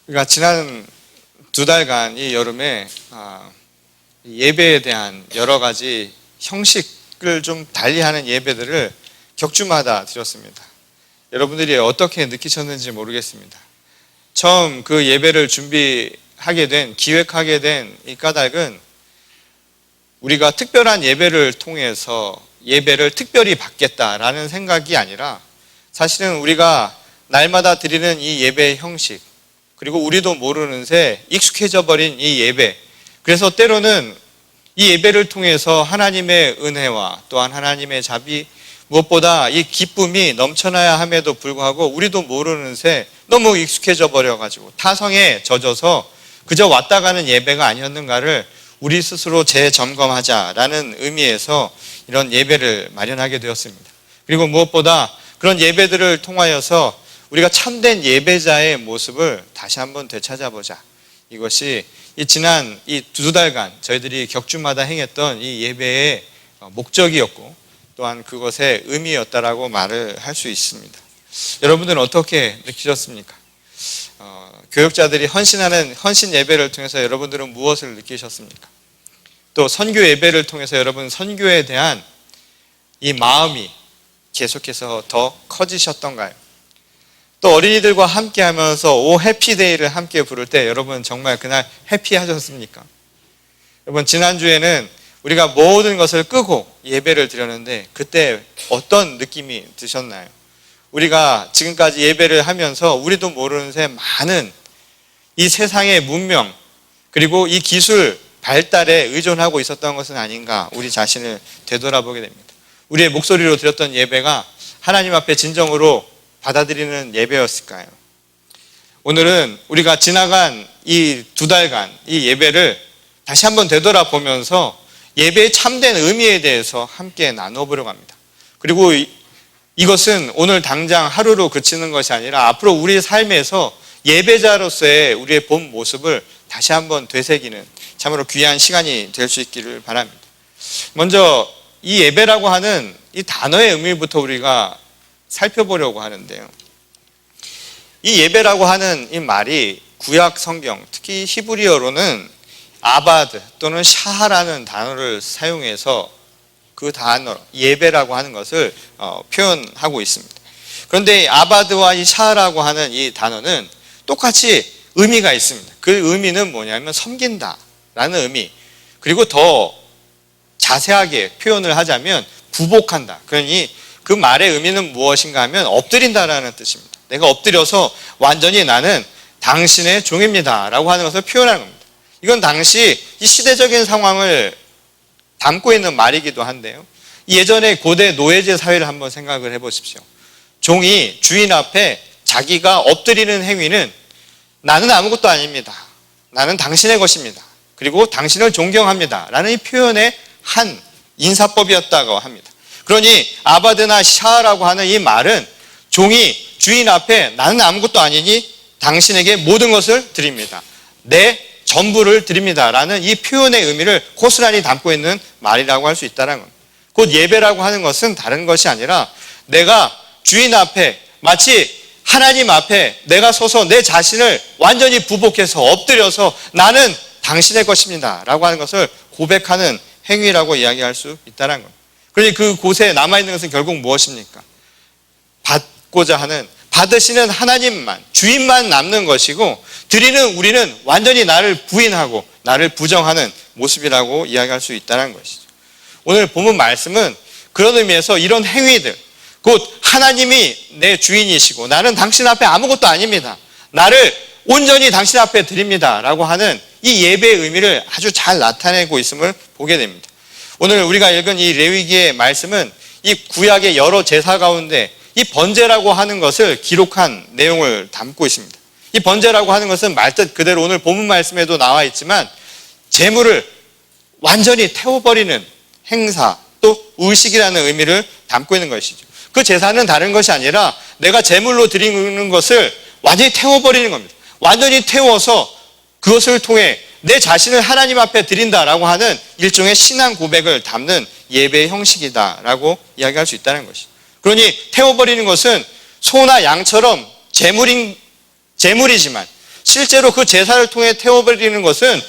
우리가 지난 2달간 이 여름에 예배에 대한 여러 가지 형식을 좀 달리하는 예배들을 격주마다 드렸습니다. 여러분들이 어떻게 느끼셨는지 모르겠습니다. 처음 그 예배를 기획하게 된 이 까닭은 우리가 특별한 예배를 통해서 예배를 특별히 받겠다라는 생각이 아니라 사실은 우리가 날마다 드리는 이 예배의 형식, 그리고 우리도 모르는 새 익숙해져 버린 이 예배, 그래서 때로는 이 예배를 통해서 하나님의 은혜와 또한 하나님의 자비, 무엇보다 이 기쁨이 넘쳐나야 함에도 불구하고 우리도 모르는 새 너무 익숙해져 버려가지고 타성에 젖어서 그저 왔다 가는 예배가 아니었는가를 우리 스스로 재점검하자라는 의미에서 이런 예배를 마련하게 되었습니다. 그리고 무엇보다 그런 예배들을 통하여서 우리가 참된 예배자의 모습을 다시 한번 되찾아보자. 이것이 지난 이 2달간 저희들이 격주마다 행했던 이 예배의 목적이었고 또한 그것의 의미였다라고 말을 할 수 있습니다. 여러분들은 어떻게 느끼셨습니까? 교역자들이 헌신하는 헌신 예배를 통해서 여러분들은 무엇을 느끼셨습니까? 또 선교 예배를 통해서 여러분 선교에 대한 이 마음이 계속해서 더 커지셨던가요? 또 어린이들과 함께 하면서 오 해피데이를 함께 부를 때 여러분 정말 그날 해피하셨습니까? 여러분 지난주에는 우리가 모든 것을 끄고 예배를 드렸는데 그때 어떤 느낌이 드셨나요? 우리가 지금까지 예배를 하면서 우리도 모르는 새 많은 이 세상의 문명 그리고 이 기술 발달에 의존하고 있었던 것은 아닌가 우리 자신을 되돌아보게 됩니다. 우리의 목소리로 드렸던 예배가 하나님 앞에 진정으로 받아들이는 예배였을까요? 오늘은 우리가 지나간 이 2달간 이 예배를 다시 한번 되돌아보면서 예배의 참된 의미에 대해서 함께 나눠보려고 합니다. 그리고 이것은 오늘 당장 하루로 그치는 것이 아니라 앞으로 우리의 삶에서 예배자로서의 우리의 본 모습을 다시 한번 되새기는 참으로 귀한 시간이 될 수 있기를 바랍니다. 먼저 이 예배라고 하는 이 단어의 의미부터 우리가 살펴보려고 하는데요. 이 예배라고 하는 이 말이 구약 성경, 특히 히브리어로는 아바드 또는 샤하라는 단어를 사용해서 그 단어, 예배라고 하는 것을 표현하고 있습니다. 그런데 이 아바드와 이 샤하라고 하는 이 단어는 똑같이 의미가 있습니다. 그 의미는 뭐냐면 섬긴다라는 의미, 그리고 더 자세하게 표현을 하자면 부복한다. 그러니 그 말의 의미는 무엇인가 하면 엎드린다라는 뜻입니다. 내가 엎드려서 완전히 나는 당신의 종입니다 라고 하는 것을 표현하는 겁니다. 이건 당시 이 시대적인 상황을 담고 있는 말이기도 한데요. 예전에 고대 노예제 사회를 한번 생각을 해보십시오. 종이 주인 앞에 자기가 엎드리는 행위는 나는 아무것도 아닙니다. 나는 당신의 것입니다. 그리고 당신을 존경합니다 라는 이 표현의 한 인사법이었다고 합니다. 그러니 아바드나 샤라고 하는 이 말은 종이 주인 앞에 나는 아무것도 아니니 당신에게 모든 것을 드립니다. 내 전부를 드립니다 라는 이 표현의 의미를 고스란히 담고 있는 말이라고 할 수 있다는 겁니다. 곧 예배라고 하는 것은 다른 것이 아니라 내가 주인 앞에 마치 하나님 앞에 내가 서서 내 자신을 완전히 부복해서 엎드려서 나는 당신의 것입니다 라고 하는 것을 고백하는 행위라고 이야기할 수 있다는 겁니다. 그러니 그곳에 남아있는 것은 결국 무엇입니까? 받고자 하는, 받으시는 하나님만, 주인만 남는 것이고 드리는 우리는 완전히 나를 부인하고 나를 부정하는 모습이라고 이야기할 수 있다는 것이죠. 오늘 본문 말씀은 그런 의미에서 이런 행위들, 곧 하나님이 내 주인이시고 나는 당신 앞에 아무것도 아닙니다. 나를 온전히 당신 앞에 드립니다 라고 하는 이 예배의 의미를 아주 잘 나타내고 있음을 보게 됩니다. 오늘 우리가 읽은 이 레위기의 말씀은 이 구약의 여러 제사 가운데 이 번제라고 하는 것을 기록한 내용을 담고 있습니다. 이 번제라고 하는 것은 말뜻 그대로 오늘 본문 말씀에도 나와 있지만 제물을 완전히 태워버리는 행사 또 의식이라는 의미를 담고 있는 것이죠. 그 제사는 다른 것이 아니라 내가 제물로 드리는 것을 완전히 태워버리는 겁니다. 완전히 태워서 그것을 통해 내 자신을 하나님 앞에 드린다라고 하는 일종의 신앙 고백을 담는 예배의 형식이다라고 이야기할 수 있다는 것이죠. 그러니 태워버리는 것은 소나 양처럼 제물이지만 실제로 그 제사를 통해 태워버리는 것은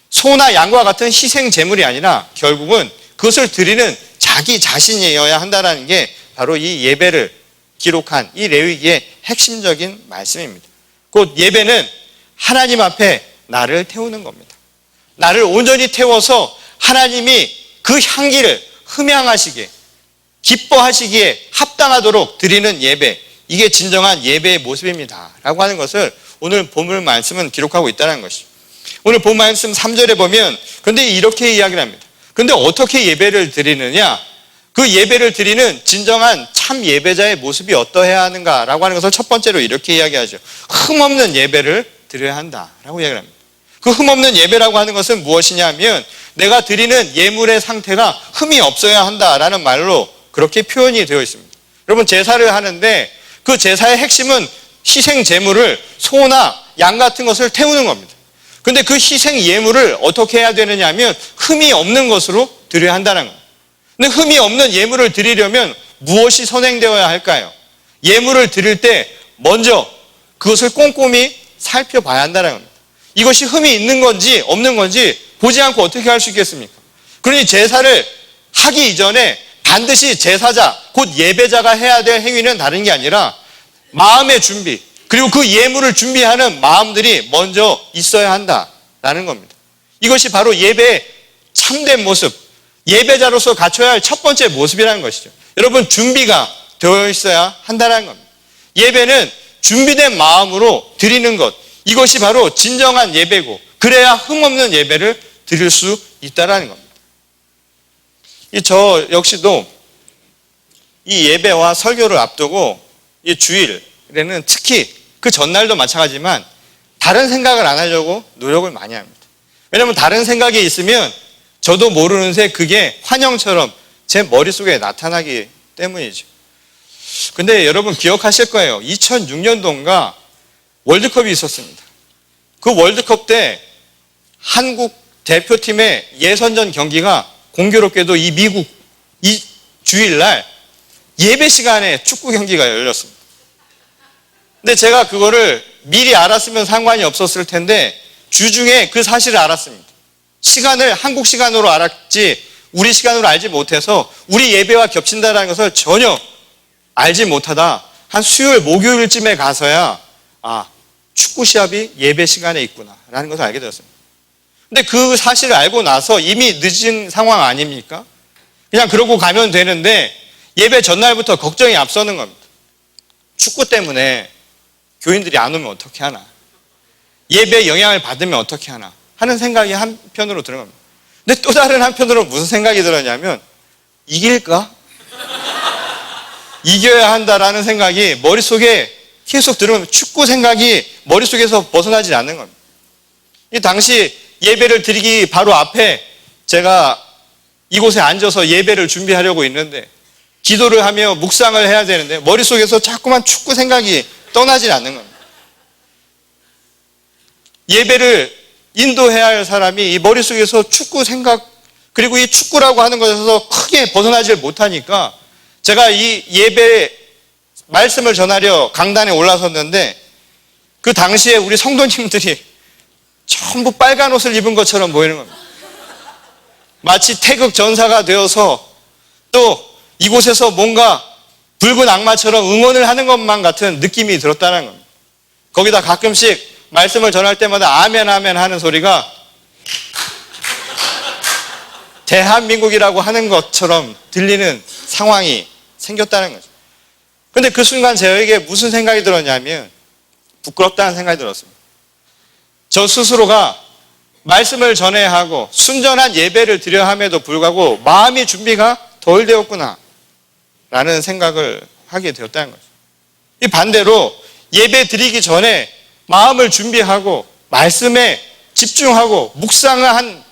소나 양과 같은 희생 제물이 아니라 결국은 그것을 드리는 자기 자신이어야 한다는 게 바로 이 예배를 기록한 이 레위기의 핵심적인 말씀입니다. 곧 예배는 하나님 앞에 나를 태우는 겁니다. 나를 온전히 태워서 하나님이 그 향기를 흠양하시기에, 기뻐하시기에 합당하도록 드리는 예배, 이게 진정한 예배의 모습입니다 라고 하는 것을 오늘 본문 말씀은 기록하고 있다는 것이죠. 오늘 본 말씀 3절에 보면 그런데 이렇게 이야기를 합니다. 그런데 어떻게 예배를 드리느냐? 그 예배를 드리는 진정한 참 예배자의 모습이 어떠해야 하는가라고 하는 것을 첫 번째로 이렇게 이야기하죠. 흠없는 예배를 드려야 한다라고 이야기를 합니다. 그 흠없는 예배라고 하는 것은 무엇이냐 하면 내가 드리는 예물의 상태가 흠이 없어야 한다라는 말로 그렇게 표현이 되어 있습니다. 여러분, 제사를 하는데 그 제사의 핵심은 희생 제물을 소나 양 같은 것을 태우는 겁니다. 그런데 그 희생 예물을 어떻게 해야 되느냐 하면 흠이 없는 것으로 드려야 한다는 겁니다. 근데 흠이 없는 예물을 드리려면 무엇이 선행되어야 할까요? 예물을 드릴 때 먼저 그것을 꼼꼼히 살펴봐야 한다는 겁니다. 이것이 흠이 있는 건지 없는 건지 보지 않고 어떻게 할 수 있겠습니까? 그러니 제사를 하기 이전에 반드시 제사자, 곧 예배자가 해야 될 행위는 다른 게 아니라 마음의 준비, 그리고 그 예물을 준비하는 마음들이 먼저 있어야 한다라는 겁니다. 이것이 바로 예배의 참된 모습, 예배자로서 갖춰야 할 첫 번째 모습이라는 것이죠. 여러분, 준비가 되어 있어야 한다는 겁니다. 예배는 준비된 마음으로 드리는 것, 이것이 바로 진정한 예배고, 그래야 흠없는 예배를 드릴 수 있다는 겁니다. 저 역시도 이 예배와 설교를 앞두고 이 주일에는 특히 그 전날도 마찬가지지만 다른 생각을 안 하려고 노력을 많이 합니다. 왜냐하면 다른 생각이 있으면 저도 모르는 새 그게 환영처럼 제 머릿속에 나타나기 때문이죠. 근데 여러분 기억하실 거예요. 2006년도인가 월드컵이 있었습니다. 그 월드컵 때 한국 대표팀의 예선전 경기가 공교롭게도 이 미국 이 주일날 예배 시간에 축구 경기가 열렸습니다. 근데 제가 그거를 미리 알았으면 상관이 없었을 텐데 주중에 그 사실을 알았습니다. 시간을 한국 시간으로 알았지 우리 시간으로 알지 못해서 우리 예배와 겹친다는 것을 전혀 알지 못하다 한 수요일 목요일쯤에 가서야 축구 시합이 예배 시간에 있구나라는 것을 알게 되었습니다. 근데 그 사실을 알고 나서 이미 늦은 상황 아닙니까? 그냥 그러고 가면 되는데 예배 전날부터 걱정이 앞서는 겁니다. 축구 때문에 교인들이 안 오면 어떻게 하나? 예배에 영향을 받으면 어떻게 하나? 하는 생각이 한편으로 드는 겁니다. 근데 또 다른 한편으로 무슨 생각이 들었냐면 이길까? 이겨야 한다라는 생각이 머릿속에 계속 들으면 축구 생각이 머릿속에서 벗어나지 않는 겁니다. 이 당시 예배를 드리기 바로 앞에 제가 이곳에 앉아서 예배를 준비하려고 있는데 기도를 하며 묵상을 해야 되는데 머릿속에서 자꾸만 축구 생각이 떠나질 않는 겁니다. 예배를 인도해야 할 사람이 이 머릿속에서 축구 생각 그리고 이 축구라고 하는 것에서 크게 벗어나질 못하니까 제가 이 예배 말씀을 전하려 강단에 올라섰는데 그 당시에 우리 성도님들이 전부 빨간 옷을 입은 것처럼 보이는 겁니다. 마치 태극 전사가 되어서 또 이곳에서 뭔가 붉은 악마처럼 응원을 하는 것만 같은 느낌이 들었다는 겁니다. 거기다 가끔씩 말씀을 전할 때마다 아멘 아멘 하는 소리가 대한민국이라고 하는 것처럼 들리는 상황이 생겼다는 거죠. 그런데 그 순간 저에게 무슨 생각이 들었냐면 부끄럽다는 생각이 들었습니다. 저 스스로가 말씀을 전해야 하고 순전한 예배를 드려야 함에도 불구하고 마음의 준비가 덜 되었구나 라는 생각을 하게 되었다는 거죠. 이 반대로 예배 드리기 전에 마음을 준비하고 말씀에 집중하고 묵상을 한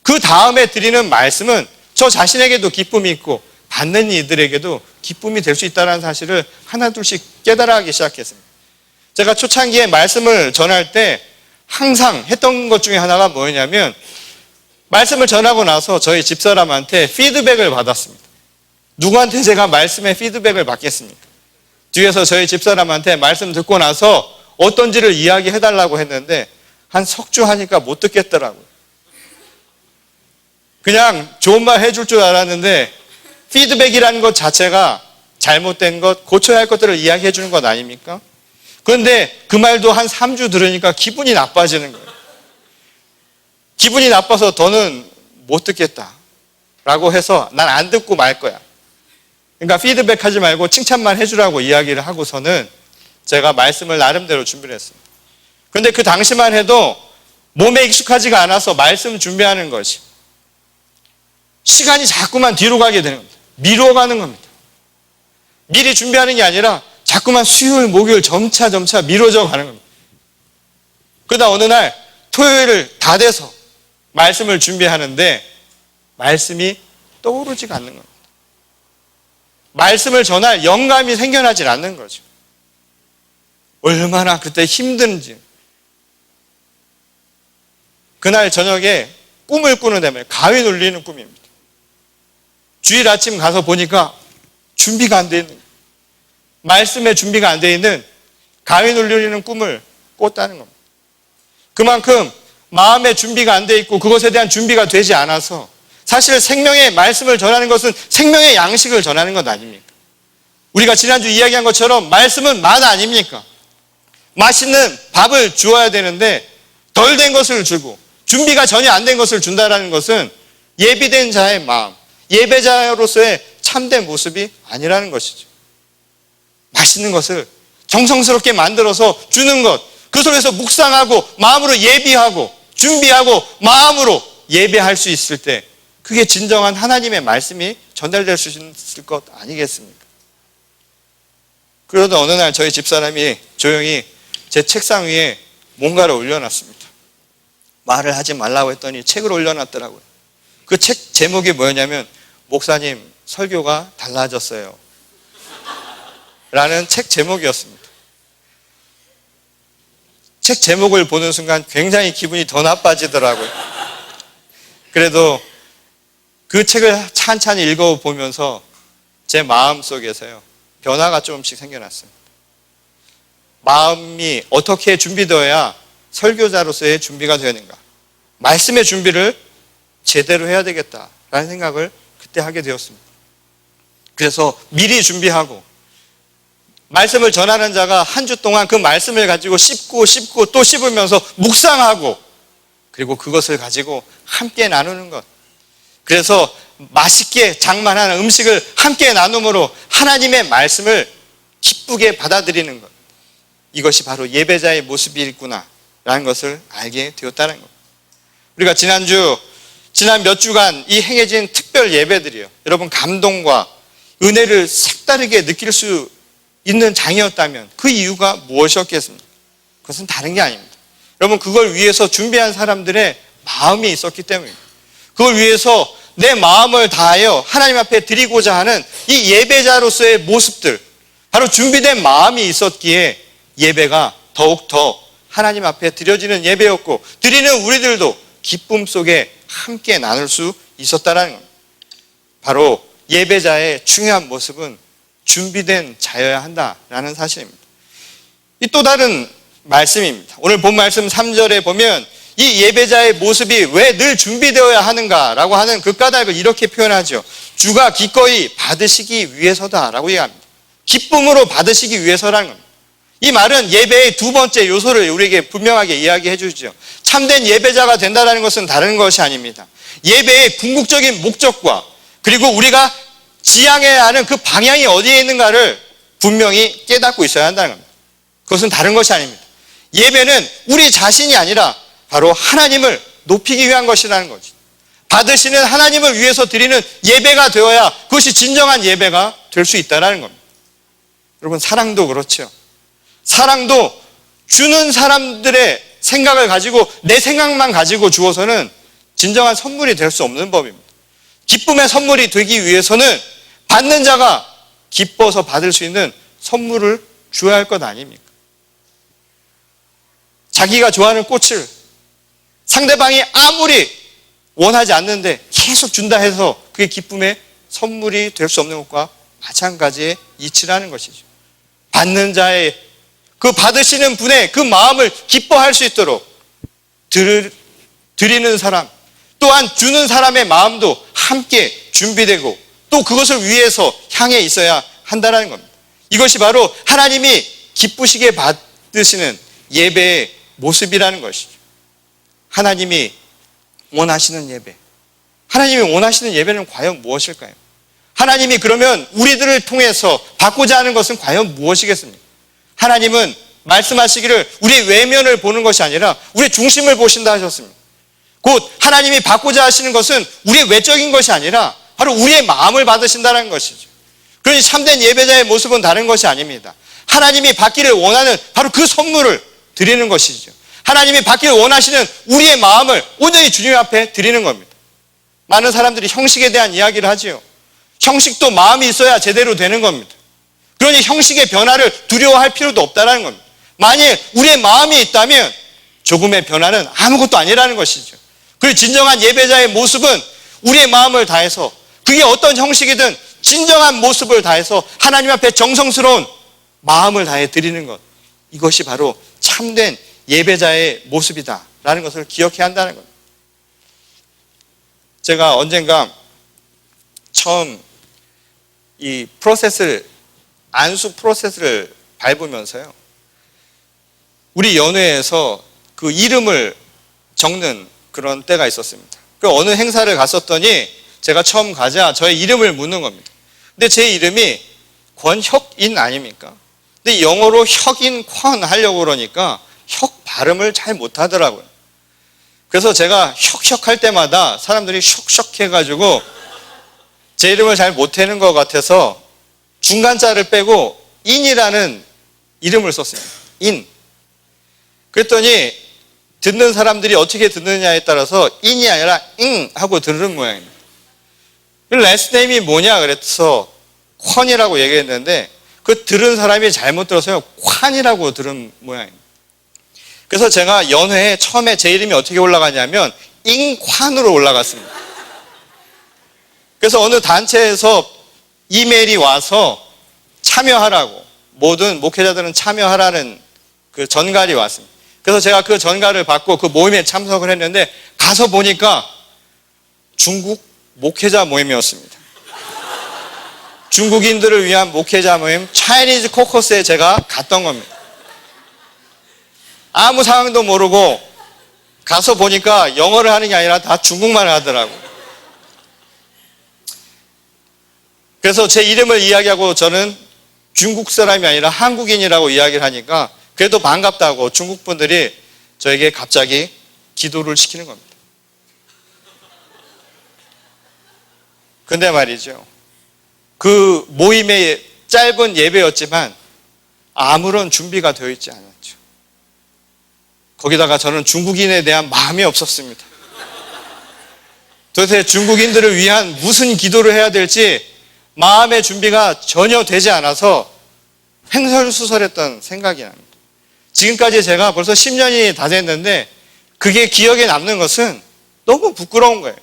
그 다음에 드리는 말씀은 저 자신에게도 기쁨이 있고 받는 이들에게도 기쁨이 될 수 있다는 사실을 하나둘씩 깨달아가기 시작했습니다. 제가 초창기에 말씀을 전할 때 항상 했던 것 중에 하나가 뭐였냐면 말씀을 전하고 나서 저희 집사람한테 피드백을 받았습니다. 누구한테 제가 말씀의 피드백을 받겠습니까? 뒤에서 저희 집사람한테 말씀 듣고 나서 어떤지를 이야기해달라고 했는데 한 석 주 하니까 못 듣겠더라고요. 그냥 좋은 말 해줄 줄 알았는데 피드백이라는 것 자체가 잘못된 것, 고쳐야 할 것들을 이야기해 주는 것 아닙니까? 그런데 그 말도 한 3주 들으니까 기분이 나빠지는 거예요. 기분이 나빠서 더는 못 듣겠다 라고 해서 난 안 듣고 말 거야. 그러니까 피드백하지 말고 칭찬만 해주라고 이야기를 하고서는 제가 말씀을 나름대로 준비를 했습니다. 그런데 그 당시만 해도 몸에 익숙하지가 않아서 말씀 준비하는 것이 시간이 자꾸만 뒤로 가게 되는 겁니다. 미뤄가는 겁니다. 미리 준비하는 게 아니라 자꾸만 수요일, 목요일 점차 미뤄져 가는 겁니다. 그러다 어느 날 토요일을 다 돼서 말씀을 준비하는데 말씀이 떠오르지가 않는 겁니다. 말씀을 전할 영감이 생겨나질 않는 거죠. 얼마나 그때 힘든지. 그날 저녁에 꿈을 꾸는데 가위 눌리는 꿈입니다. 주일 아침 가서 보니까 준비가 안 돼 있는, 말씀에 준비가 안 돼 있는 가위 눌리는 꿈을 꿨다는 겁니다. 그만큼 마음의 준비가 안 돼 있고 그것에 대한 준비가 되지 않아서 사실 생명의 말씀을 전하는 것은 생명의 양식을 전하는 것 아닙니까? 우리가 지난주 이야기한 것처럼 말씀은 맛 아닙니까? 맛있는 밥을 주어야 되는데 덜 된 것을 주고 준비가 전혀 안 된 것을 준다는 것은 예비된 자의 마음, 예배자로서의 참된 모습이 아니라는 것이죠. 맛있는 것을 정성스럽게 만들어서 주는 것, 그 속에서 묵상하고 마음으로 예비하고 준비하고 마음으로 예배할 수 있을 때 그게 진정한 하나님의 말씀이 전달될 수 있을 것 아니겠습니까? 그러다 어느 날 저희 집사람이 조용히 제 책상 위에 뭔가를 올려놨습니다. 말을 하지 말라고 했더니 책을 올려놨더라고요. 그 책 제목이 뭐였냐면 목사님 설교가 달라졌어요 라는 책 제목이었습니다. 책 제목을 보는 순간 굉장히 기분이 더 나빠지더라고요. 그래도 그 책을 찬찬히 읽어보면서 제 마음속에서요 변화가 조금씩 생겨났습니다. 마음이 어떻게 준비되어야 설교자로서의 준비가 되는가, 말씀의 준비를 제대로 해야 되겠다라는 생각을 그때 하게 되었습니다. 그래서 미리 준비하고 말씀을 전하는 자가 한 주 동안 그 말씀을 가지고 씹고 또 씹으면서 묵상하고 그리고 그것을 가지고 함께 나누는 것, 그래서 맛있게 장만한 음식을 함께 나눔으로 하나님의 말씀을 기쁘게 받아들이는 것, 이것이 바로 예배자의 모습이구나 라는 것을 알게 되었다는 것. 우리가 지난 몇 주간 이 행해진 특별 예배들이요, 여러분 감동과 은혜를 색다르게 느낄 수 있는 장이었다면 그 이유가 무엇이었겠습니까? 그것은 다른 게 아닙니다. 여러분 그걸 위해서 준비한 사람들의 마음이 있었기 때문입니다. 그걸 위해서 내 마음을 다하여 하나님 앞에 드리고자 하는 이 예배자로서의 모습들, 바로 준비된 마음이 있었기에 예배가 더욱더 하나님 앞에 드려지는 예배였고 드리는 우리들도 기쁨 속에 함께 나눌 수 있었다는 겁니다. 바로 예배자의 중요한 모습은 준비된 자여야 한다라는 사실입니다. 이 또 다른 말씀입니다. 오늘 본 말씀 3절에 보면 이 예배자의 모습이 왜 늘 준비되어야 하는가라고 하는 그 까닭을 이렇게 표현하죠. 주가 기꺼이 받으시기 위해서다라고 얘기합니다. 기쁨으로 받으시기 위해서라는 겁니다. 이 말은 예배의 두 번째 요소를 우리에게 분명하게 이야기해 주죠. 참된 예배자가 된다는 것은 다른 것이 아닙니다. 예배의 궁극적인 목적과 그리고 우리가 지향해야 하는 그 방향이 어디에 있는가를 분명히 깨닫고 있어야 한다는 겁니다. 그것은 다른 것이 아닙니다. 예배는 우리 자신이 아니라 바로 하나님을 높이기 위한 것이라는 거죠. 받으시는 하나님을 위해서 드리는 예배가 되어야 그것이 진정한 예배가 될 수 있다는 겁니다. 여러분 사랑도 그렇죠. 사랑도 주는 사람들의 생각을 가지고 내 생각만 가지고 주어서는 진정한 선물이 될 수 없는 법입니다. 기쁨의 선물이 되기 위해서는 받는 자가 기뻐서 받을 수 있는 선물을 주어야 할 것 아닙니까? 자기가 좋아하는 꽃을 상대방이 아무리 원하지 않는데 계속 준다 해서 그게 기쁨의 선물이 될 수 없는 것과 마찬가지의 이치라는 것이죠. 받는 자의 그 받으시는 분의 그 마음을 기뻐할 수 있도록 드리는 사람, 또한 주는 사람의 마음도 함께 준비되고 또 그것을 위해서 향해 있어야 한다는 겁니다. 이것이 바로 하나님이 기쁘시게 받으시는 예배의 모습이라는 것이죠. 하나님이 원하시는 예배. 하나님이 원하시는 예배는 과연 무엇일까요? 하나님이 그러면 우리들을 통해서 받고자 하는 것은 과연 무엇이겠습니까? 하나님은 말씀하시기를 우리 외면을 보는 것이 아니라 우리 중심을 보신다 하셨습니다. 곧 하나님이 받고자 하시는 것은 우리의 외적인 것이 아니라 바로 우리의 마음을 받으신다는 것이죠. 그러니 참된 예배자의 모습은 다른 것이 아닙니다. 하나님이 받기를 원하는 바로 그 선물을 드리는 것이죠. 하나님이 받기를 원하시는 우리의 마음을 온전히 주님 앞에 드리는 겁니다. 많은 사람들이 형식에 대한 이야기를 하지요. 형식도 마음이 있어야 제대로 되는 겁니다. 그러니 형식의 변화를 두려워할 필요도 없다는 겁니다. 만일 우리의 마음이 있다면 조금의 변화는 아무것도 아니라는 것이죠. 그리고 진정한 예배자의 모습은 우리의 마음을 다해서 그게 어떤 형식이든 진정한 모습을 다해서 하나님 앞에 정성스러운 마음을 다해 드리는 것. 이것이 바로 참된 예배자의 모습이다라는 것을 기억해야 한다는 겁니다. 제가 언젠가 처음 이 안수 프로세스를 밟으면서요. 우리 연회에서 그 이름을 적는 그런 때가 있었습니다. 그 어느 행사를 갔었더니 제가 처음 가자 저의 이름을 묻는 겁니다. 근데 제 이름이 권혁인 아닙니까? 근데 영어로 혁인 권 하려고 그러니까 혁 발음을 잘 못하더라고요. 그래서 제가 혁혁 할 때마다 사람들이 슉슉 해가지고 제 이름을 잘 못하는 것 같아서 중간자를 빼고 인이라는 이름을 썼습니다. 인. 그랬더니 듣는 사람들이 어떻게 듣느냐에 따라서 인이 아니라 잉 하고 들은 모양입니다. 레스트 네임이 뭐냐 그래서 콴이라고 얘기했는데 그 들은 사람이 잘못 들어서요 콴이라고 들은 모양입니다. 그래서 제가 연회에 처음에 제 이름이 어떻게 올라가냐면 잉콴으로 올라갔습니다. 그래서 어느 단체에서 이메일이 와서 참여하라고 모든 목회자들은 참여하라는 그 전갈이 왔습니다. 그래서 제가 그 전갈을 받고 그 모임에 참석을 했는데 가서 보니까 중국 목회자 모임이었습니다. 중국인들을 위한 목회자 모임 차이니즈 코커스에 제가 갔던 겁니다. 아무 상황도 모르고 가서 보니까 영어를 하는 게 아니라 다 중국말을 하더라고요. 그래서 제 이름을 이야기하고 저는 중국 사람이 아니라 한국인이라고 이야기를 하니까 그래도 반갑다고 중국 분들이 저에게 갑자기 기도를 시키는 겁니다. 근데 말이죠. 그 모임의 짧은 예배였지만 아무런 준비가 되어 있지 않았죠. 거기다가 저는 중국인에 대한 마음이 없었습니다. 도대체 중국인들을 위한 무슨 기도를 해야 될지 마음의 준비가 전혀 되지 않아서 횡설수설했던 생각이 납니다. 지금까지 제가 벌써 10년이 다 됐는데 그게 기억에 남는 것은 너무 부끄러운 거예요.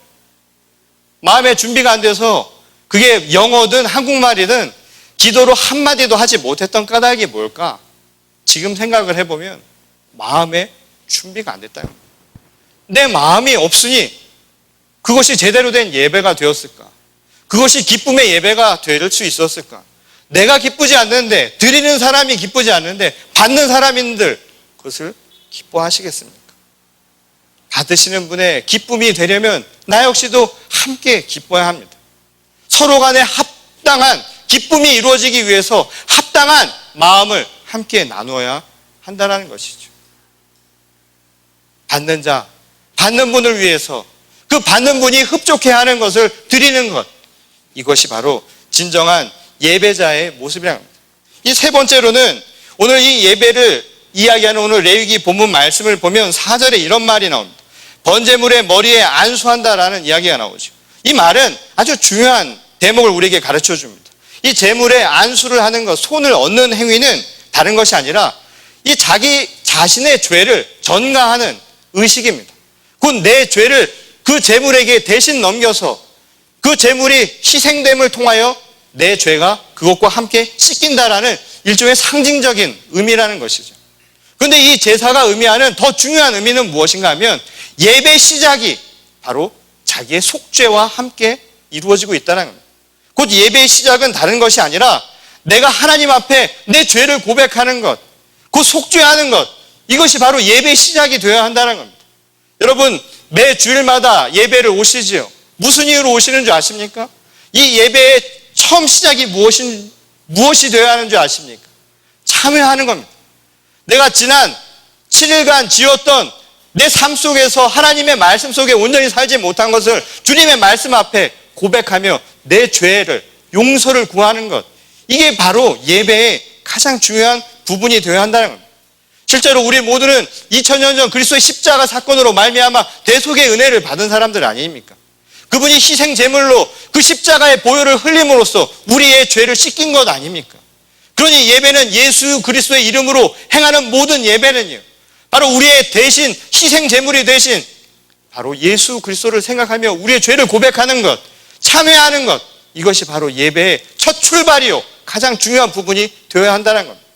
마음의 준비가 안 돼서 그게 영어든 한국말이든 기도로 한마디도 하지 못했던 까닭이 뭘까? 지금 생각을 해보면 마음의 준비가 안 됐다. 내 마음이 없으니 그것이 제대로 된 예배가 되었을까? 그것이 기쁨의 예배가 될 수 있었을까? 내가 기쁘지 않는데 드리는 사람이 기쁘지 않는데 받는 사람인들 그것을 기뻐하시겠습니까? 받으시는 분의 기쁨이 되려면 나 역시도 함께 기뻐야 합니다. 서로 간에 합당한 기쁨이 이루어지기 위해서 합당한 마음을 함께 나누어야 한다는 것이죠. 받는 자, 받는 분을 위해서 그 받는 분이 흡족해하는 것을 드리는 것, 이것이 바로 진정한 예배자의 모습이라는 겁니다. 이 세 번째로는 오늘 이 예배를 이야기하는 오늘 레위기 본문 말씀을 보면 4절에 이런 말이 나옵니다. 번제물의 머리에 안수한다라는 이야기가 나오죠. 이 말은 아주 중요한 대목을 우리에게 가르쳐 줍니다. 이 제물에 안수를 하는 것, 손을 얹는 행위는 다른 것이 아니라 이 자기 자신의 죄를 전가하는 의식입니다. 곧 내 죄를 그 제물에게 대신 넘겨서 그 제물이 희생됨을 통하여 내 죄가 그것과 함께 씻긴다라는 일종의 상징적인 의미라는 것이죠. 그런데 이 제사가 의미하는 더 중요한 의미는 무엇인가 하면 예배 시작이 바로 자기의 속죄와 함께 이루어지고 있다는 겁니다. 곧 예배의 시작은 다른 것이 아니라 내가 하나님 앞에 내 죄를 고백하는 것, 곧 속죄하는 것, 이것이 바로 예배의 시작이 되어야 한다는 겁니다. 여러분, 매 주일마다 예배를 오시지요. 무슨 이유로 오시는 줄 아십니까? 이 예배의 처음 시작이 무엇이 되어야 하는 줄 아십니까? 참여하는 겁니다. 내가 지난 7일간 지었던 내 삶 속에서 하나님의 말씀 속에 온전히 살지 못한 것을 주님의 말씀 앞에 고백하며 내 죄를, 용서를 구하는 것, 이게 바로 예배의 가장 중요한 부분이 되어야 한다는 겁니다. 실제로 우리 모두는 2000년 전 그리스도의 십자가 사건으로 말미암아 대속의 은혜를 받은 사람들 아닙니까? 그분이 희생 제물로 그 십자가의 보혈을 흘림으로써 우리의 죄를 씻긴 것 아닙니까? 그러니 예배는 예수 그리스도의 이름으로 행하는 모든 예배는요, 바로 우리의 대신 희생 제물이 되신 바로 예수 그리스도를 생각하며 우리의 죄를 고백하는 것, 참회하는 것, 이것이 바로 예배의 첫 출발이요 가장 중요한 부분이 되어야 한다는 겁니다.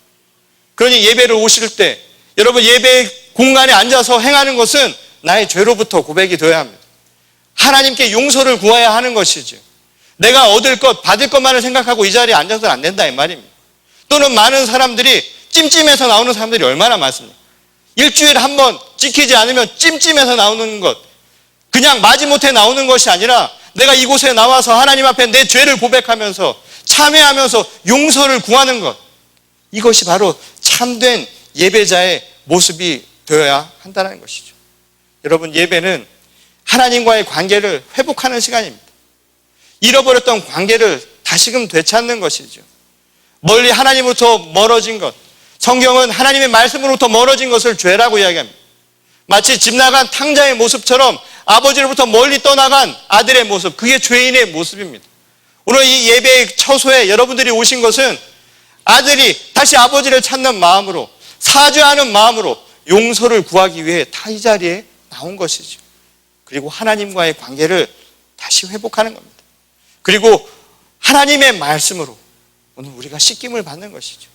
그러니 예배를 오실 때 여러분 예배 공간에 앉아서 행하는 것은 나의 죄로부터 고백이 되어야 합니다. 하나님께 용서를 구해야 하는 것이죠. 내가 얻을 것, 받을 것만을 생각하고 이 자리에 앉아서는 안 된다 이 말입니다. 또는 많은 사람들이 찜찜해서 나오는 사람들이 얼마나 많습니까? 일주일에 한 번 지키지 않으면 찜찜해서 나오는 것, 그냥 마지못해 나오는 것이 아니라 내가 이곳에 나와서 하나님 앞에 내 죄를 고백하면서 참회하면서 용서를 구하는 것, 이것이 바로 참된 예배자의 모습이 되어야 한다는 것이죠. 여러분, 예배는 하나님과의 관계를 회복하는 시간입니다. 잃어버렸던 관계를 다시금 되찾는 것이죠. 멀리 하나님으로부터 멀어진 것, 성경은 하나님의 말씀으로부터 멀어진 것을 죄라고 이야기합니다. 마치 집 나간 탕자의 모습처럼 아버지로부터 멀리 떠나간 아들의 모습, 그게 죄인의 모습입니다. 오늘 이 예배의 처소에 여러분들이 오신 것은 아들이 다시 아버지를 찾는 마음으로, 사죄하는 마음으로 용서를 구하기 위해 다 이 자리에 나온 것이죠. 그리고 하나님과의 관계를 다시 회복하는 겁니다. 그리고 하나님의 말씀으로 오늘 우리가 씻김을 받는 것이죠.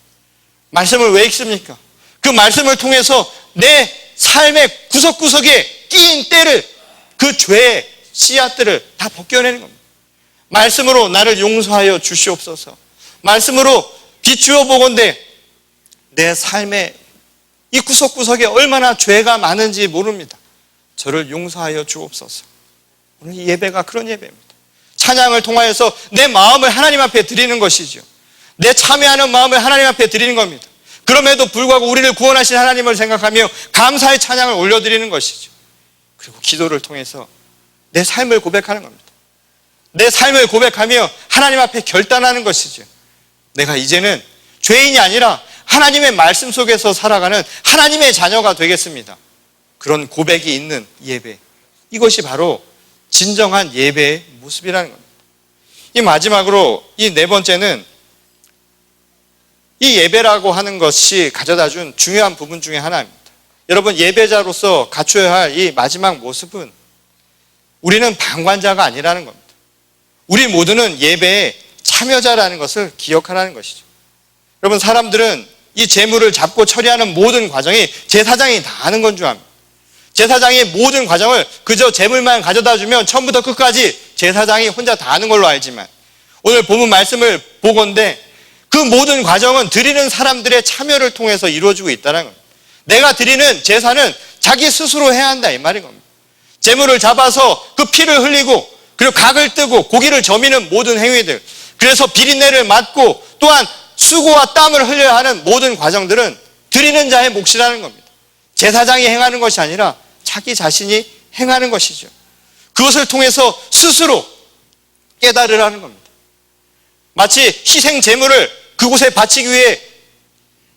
말씀을 왜 읽습니까? 그 말씀을 통해서 내 삶의 구석구석에 끼인 때를, 그 죄의 씨앗들을 다 벗겨내는 겁니다. 말씀으로 나를 용서하여 주시옵소서. 말씀으로 비추어 보건대 내 삶의 이 구석구석에 얼마나 죄가 많은지 모릅니다. 저를 용서하여 주옵소서. 오늘 이 예배가 그런 예배입니다. 찬양을 통하여서 내 마음을 하나님 앞에 드리는 것이죠. 내 참회하는 마음을 하나님 앞에 드리는 겁니다. 그럼에도 불구하고 우리를 구원하신 하나님을 생각하며 감사의 찬양을 올려드리는 것이죠. 그리고 기도를 통해서 내 삶을 고백하는 겁니다. 내 삶을 고백하며 하나님 앞에 결단하는 것이죠. 내가 이제는 죄인이 아니라 하나님의 말씀 속에서 살아가는 하나님의 자녀가 되겠습니다. 그런 고백이 있는 예배, 이것이 바로 진정한 예배의 모습이라는 겁니다. 이 마지막으로 이 네 번째는 이 예배라고 하는 것이 가져다준 중요한 부분 중에 하나입니다. 여러분, 예배자로서 갖춰야 할 이 마지막 모습은 우리는 방관자가 아니라는 겁니다. 우리 모두는 예배의 참여자라는 것을 기억하라는 것이죠. 여러분, 사람들은 이 재물을 잡고 처리하는 모든 과정이 제사장이 다 하는 건 줄 압니다. 제사장이 모든 과정을 그저 재물만 가져다 주면 처음부터 끝까지 제사장이 혼자 다 하는 걸로 알지만, 오늘 본문 말씀을 보건대 그 모든 과정은 드리는 사람들의 참여를 통해서 이루어지고 있다는 겁니다. 내가 드리는 제사는 자기 스스로 해야 한다 이 말인 겁니다. 재물을 잡아서 그 피를 흘리고 그리고 각을 뜨고 고기를 저미는 모든 행위들, 그래서 비린내를 맡고 또한 수고와 땀을 흘려야 하는 모든 과정들은 드리는 자의 몫이라는 겁니다. 제사장이 행하는 것이 아니라 자기 자신이 행하는 것이죠. 그것을 통해서 스스로 깨달으라는 겁니다. 마치 희생 제물을 그곳에 바치기 위해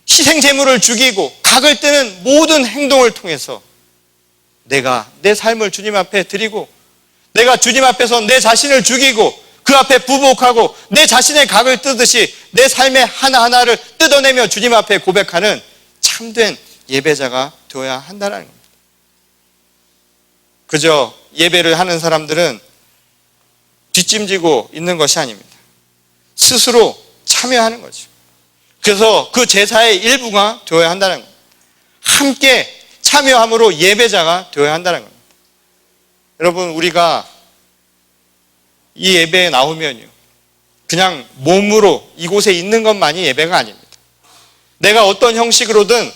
희생 제물을 죽이고 각을 뜨는 모든 행동을 통해서 내가 내 삶을 주님 앞에 드리고, 내가 주님 앞에서 내 자신을 죽이고 그 앞에 부복하고 내 자신의 각을 뜨듯이 내 삶의 하나하나를 뜯어내며 주님 앞에 고백하는 참된 예배자가 되어야 한다는 겁니다. 그저 예배를 하는 사람들은 뒷짐지고 있는 것이 아닙니다. 스스로 참여하는 거죠. 그래서 그 제사의 일부가 되어야 한다는 겁니다. 함께 참여함으로 예배자가 되어야 한다는 겁니다. 여러분, 우리가 이 예배에 나오면요, 그냥 몸으로 이곳에 있는 것만이 예배가 아닙니다. 내가 어떤 형식으로든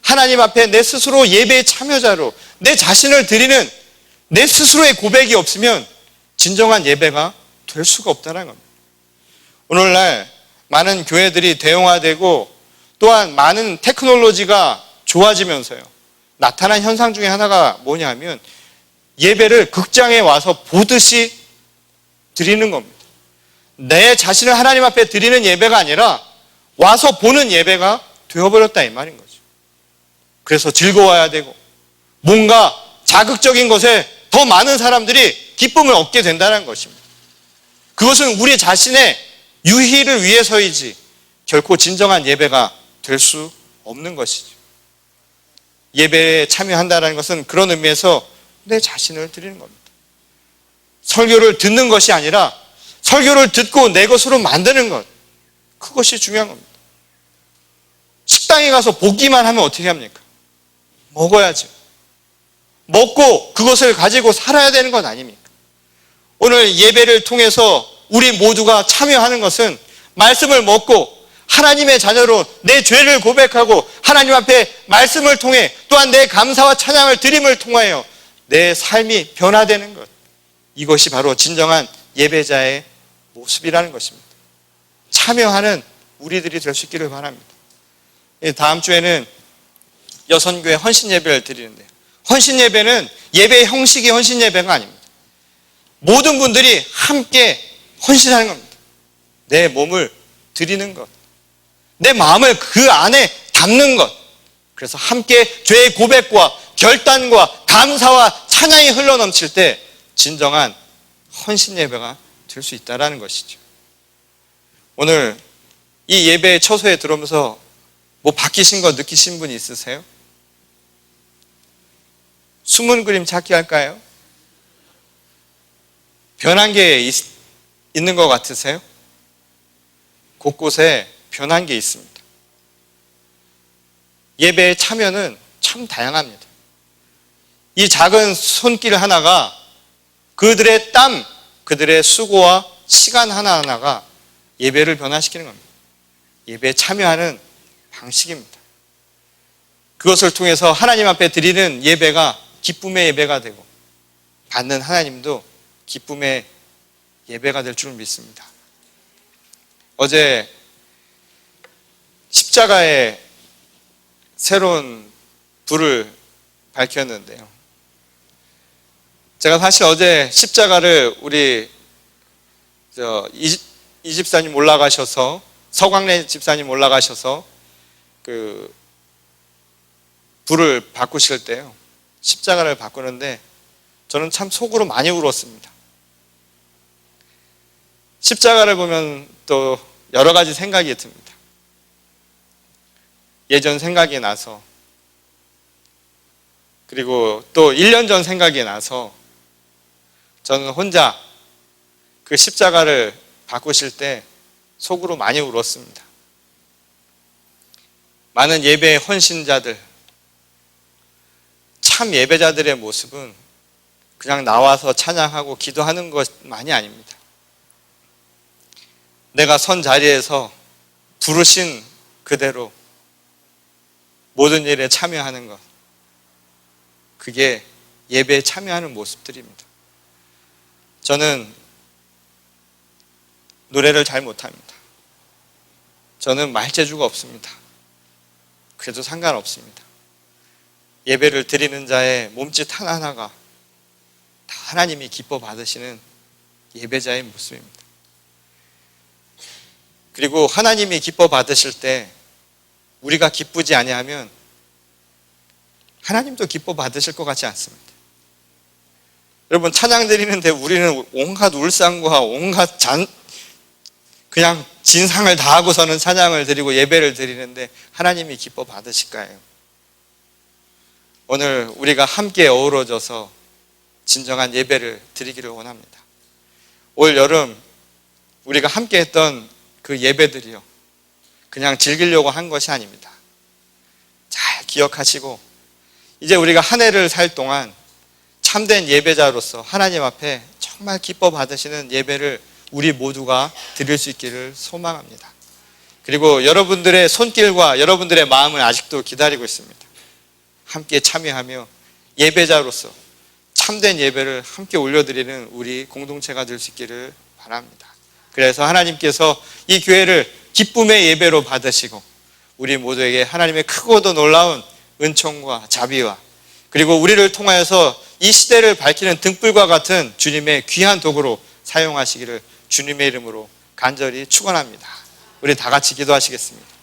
하나님 앞에 내 스스로 예배의 참여자로 내 자신을 드리는 내 스스로의 고백이 없으면 진정한 예배가 될 수가 없다는 겁니다. 오늘날 많은 교회들이 대형화되고 또한 많은 테크놀로지가 좋아지면서요, 나타난 현상 중에 하나가 뭐냐면 예배를 극장에 와서 보듯이 드리는 겁니다. 내 자신을 하나님 앞에 드리는 예배가 아니라 와서 보는 예배가 되어버렸다 이 말인 거죠. 그래서 즐거워야 되고 뭔가 자극적인 것에 더 많은 사람들이 기쁨을 얻게 된다는 것입니다. 그것은 우리 자신의 유희를 위해서이지 결코 진정한 예배가 될 수 없는 것이죠. 예배에 참여한다는 것은 그런 의미에서 내 자신을 드리는 겁니다. 설교를 듣는 것이 아니라 설교를 듣고 내 것으로 만드는 것, 그것이 중요한 겁니다. 식당에 가서 보기만 하면 어떻게 합니까? 먹어야죠. 먹고 그것을 가지고 살아야 되는 것 아닙니까? 오늘 예배를 통해서 우리 모두가 참여하는 것은 말씀을 먹고 하나님의 자녀로 내 죄를 고백하고 하나님 앞에 말씀을 통해 또한 내 감사와 찬양을 드림을 통하여 내 삶이 변화되는 것, 이것이 바로 진정한 예배자의 모습이라는 것입니다. 참여하는 우리들이 될 수 있기를 바랍니다. 다음 주에는 여선교회 헌신 예배를 드리는데요, 헌신 예배는 예배의 형식이 헌신 예배가 아닙니다. 모든 분들이 함께 헌신하는 겁니다. 내 몸을 드리는 것, 내 마음을 그 안에 담는 것. 그래서 함께 죄의 고백과 결단과 감사와 찬양이 흘러넘칠 때 진정한 헌신 예배가 될 수 있다는 것이죠. 오늘 이 예배의 처소에 들어오면서 뭐 바뀌신 거 느끼신 분 있으세요? 숨은 그림 찾기 할까요? 변한 게 있는 것 같으세요? 곳곳에 변한 게 있습니다. 예배의 참여는 참 다양합니다. 이 작은 손길 하나가 그들의 땀, 그들의 수고와 시간 하나하나가 예배를 변화시키는 겁니다. 예배에 참여하는 방식입니다. 그것을 통해서 하나님 앞에 드리는 예배가 기쁨의 예배가 되고 받는 하나님도 기쁨의 예배가 될 줄 믿습니다. 어제 십자가에 새로운 불을 밝혔는데요, 제가 사실 어제 십자가를 우리 이 집사님 올라가셔서, 서광래 집사님 올라가셔서 그 불을 바꾸실 때요, 십자가를 바꾸는데 저는 참 속으로 많이 울었습니다. 십자가를 보면 또 여러 가지 생각이 듭니다. 예전 생각이 나서, 그리고 또 1년 전 생각이 나서 저는 혼자 그 십자가를 바꾸실 때 속으로 많이 울었습니다. 많은 예배의 헌신자들, 참 예배자들의 모습은 그냥 나와서 찬양하고 기도하는 것만이 아닙니다. 내가 선 자리에서 부르신 그대로 모든 일에 참여하는 것, 그게 예배에 참여하는 모습들입니다. 저는 노래를 잘 못합니다. 저는 말재주가 없습니다. 그래도 상관없습니다. 예배를 드리는 자의 몸짓 하나하나가 다 하나님이 기뻐 받으시는 예배자의 모습입니다. 그리고 하나님이 기뻐 받으실 때 우리가 기쁘지 아니하면 하나님도 기뻐 받으실 것 같지 않습니다. 여러분, 찬양 드리는데 우리는 온갖 울상과 온갖 그냥 진상을 다하고서는 찬양을 드리고 예배를 드리는데 하나님이 기뻐 받으실까요? 오늘 우리가 함께 어우러져서 진정한 예배를 드리기를 원합니다. 올 여름 우리가 함께 했던 그 예배들이요, 그냥 즐기려고 한 것이 아닙니다. 잘 기억하시고 이제 우리가 한 해를 살 동안 참된 예배자로서 하나님 앞에 정말 기뻐 받으시는 예배를 우리 모두가 드릴 수 있기를 소망합니다. 그리고 여러분들의 손길과 여러분들의 마음을 아직도 기다리고 있습니다. 함께 참여하며 예배자로서 참된 예배를 함께 올려드리는 우리 공동체가 될 수 있기를 바랍니다. 그래서 하나님께서 이 교회를 기쁨의 예배로 받으시고 우리 모두에게 하나님의 크고도 놀라운 은총과 자비와 그리고 우리를 통하여서 이 시대를 밝히는 등불과 같은 주님의 귀한 도구로 사용하시기를 주님의 이름으로 간절히 축원합니다. 우리 다 같이 기도하시겠습니다.